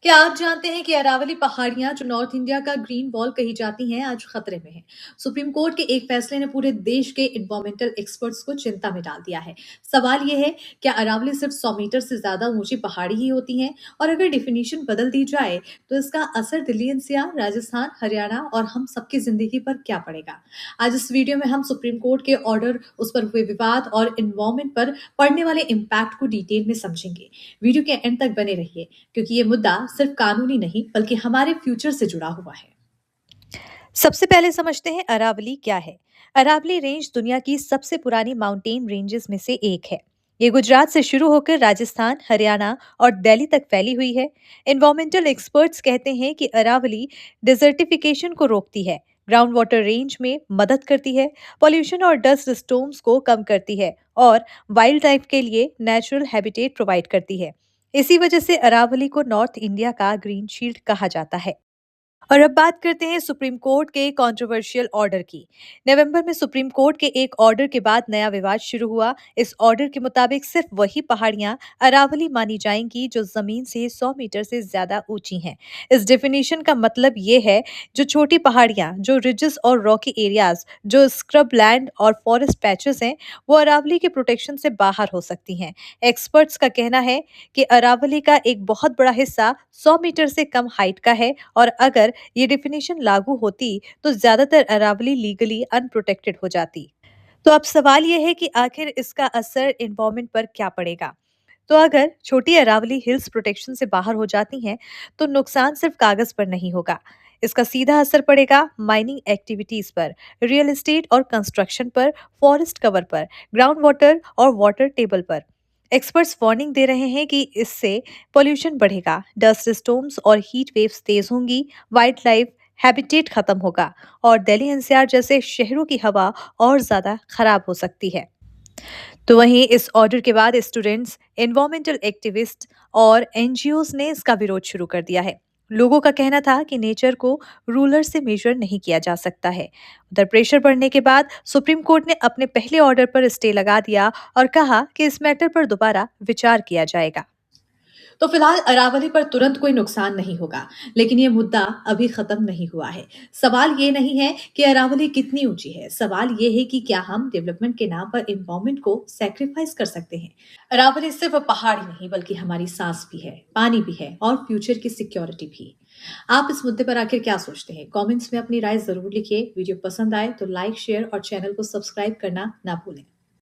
क्या आप जानते हैं कि अरावली पहाड़ियां जो नॉर्थ इंडिया का ग्रीन वॉल कही जाती हैं आज खतरे में हैं। सुप्रीम कोर्ट के एक फैसले ने पूरे देश के इन्वायरमेंटल एक्सपर्ट्स को चिंता में डाल दिया है। सवाल यह है, क्या अरावली सिर्फ 100 मीटर से ज्यादा ऊंची पहाड़ी ही होती हैं? और अगर डिफिनीशन बदल दी जाए तो इसका असर दिल्ली एनसीआर, राजस्थान, हरियाणा और हम सबकी जिंदगी पर क्या पड़ेगा? आज इस वीडियो में हम सुप्रीम कोर्ट के ऑर्डर, उस पर हुए विवाद और इन्वायरमेंट पर पड़ने वाले इम्पैक्ट को डिटेल में समझेंगे। वीडियो के एंड तक बने रहिए, क्योंकि ये मुद्दा सिर्फ कानूनी नहीं बल्कि हमारे फ्यूचर से जुड़ा हुआ है। सबसे पहले समझते हैं अरावली क्या है। अरावली रेंज दुनिया की सबसे पुरानी माउंटेन रेंजेस में से एक है। ये गुजरात से शुरू होकर राजस्थान, हरियाणा और दिल्ली तक फैली हुई है। एनवायरमेंटल एक्सपर्ट्स कहते हैं कि अरावली डिजर्टिफिकेशन को रोकती है, ग्राउंड वाटर रेंज में मदद करती है, पॉल्यूशन और डस्ट स्टॉर्म्स को कम करती है और वाइल्ड लाइफ के लिए नेचुरल हैबिटेट प्रोवाइड करती है। इसी वजह से अरावली को नॉर्थ इंडिया का ग्रीन शील्ड कहा जाता है। और अब बात करते हैं सुप्रीम कोर्ट के कंट्रोवर्शियल ऑर्डर की। नवंबर में सुप्रीम कोर्ट के एक ऑर्डर के बाद नया विवाद शुरू हुआ। इस ऑर्डर के मुताबिक सिर्फ वही पहाड़ियां अरावली मानी जाएंगी जो जमीन से 100 मीटर से ज्यादा ऊंची हैं। इस डेफिनेशन का मतलब ये है, जो छोटी पहाड़ियां, जो रिजेस और रॉकी एरियाज, जो स्क्रब लैंड और फॉरेस्ट पैचेस हैं, वो अरावली के प्रोटेक्शन से बाहर हो सकती हैं। एक्सपर्ट्स का कहना है कि अरावली का एक बहुत बड़ा हिस्सा 100 मीटर से कम हाइट का है और अगर ये डेफिनेशन लागू होती तो ज्यादातर अरावली लीगली अनप्रोटेक्टेड हो जाती। तो अब सवाल यह है कि आखिर इसका असर एनवायरमेंट पर क्या पड़ेगा। तो अगर छोटी अरावली हिल्स प्रोटेक्शन से बाहर हो जाती हैं, तो नुकसान सिर्फ कागज पर नहीं होगा। इसका सीधा असर पड़ेगा माइनिंग एक्टिविटीज पर, रियल एस्टेट और कंस्ट्रक्शन पर, फॉरेस्ट कवर पर, ग्राउंड वाटर और वाटर टेबल पर। एक्सपर्ट्स वार्निंग दे रहे हैं कि इससे पोल्यूशन बढ़ेगा, डस्ट स्टॉर्म्स और हीट वेव्स तेज होंगी, वाइल्ड लाइफ हैबिटेट खत्म होगा और दिल्ली एनसीआर जैसे शहरों की हवा और ज्यादा खराब हो सकती है। तो वहीं इस ऑर्डर के बाद स्टूडेंट्स, एनवायरमेंटल एक्टिविस्ट और एनजीओज ने इसका विरोध शुरू कर दिया है। लोगों का कहना था कि नेचर को रूलर से मेजर नहीं किया जा सकता है। उधर प्रेशर बढ़ने के बाद सुप्रीम कोर्ट ने अपने पहले ऑर्डर पर स्टे लगा दिया और कहा कि इस मैटर पर दोबारा विचार किया जाएगा। तो फिलहाल अरावली पर तुरंत कोई नुकसान नहीं होगा, लेकिन ये मुद्दा अभी खत्म नहीं हुआ है। सवाल ये नहीं है कि अरावली कितनी ऊंची है, सवाल ये है कि क्या हम डेवलपमेंट के नाम पर इन्वायरमेंट को सेक्रीफाइस कर सकते हैं। अरावली सिर्फ पहाड़ी नहीं बल्कि हमारी सांस भी है, पानी भी है और फ्यूचर की सिक्योरिटी भी। आप इस मुद्दे पर आखिर क्या सोचते हैं? कमेंट्स में अपनी राय जरूर लिखिए। वीडियो पसंद आए तो लाइक, शेयर और चैनल को सब्सक्राइब करना ना भूलें।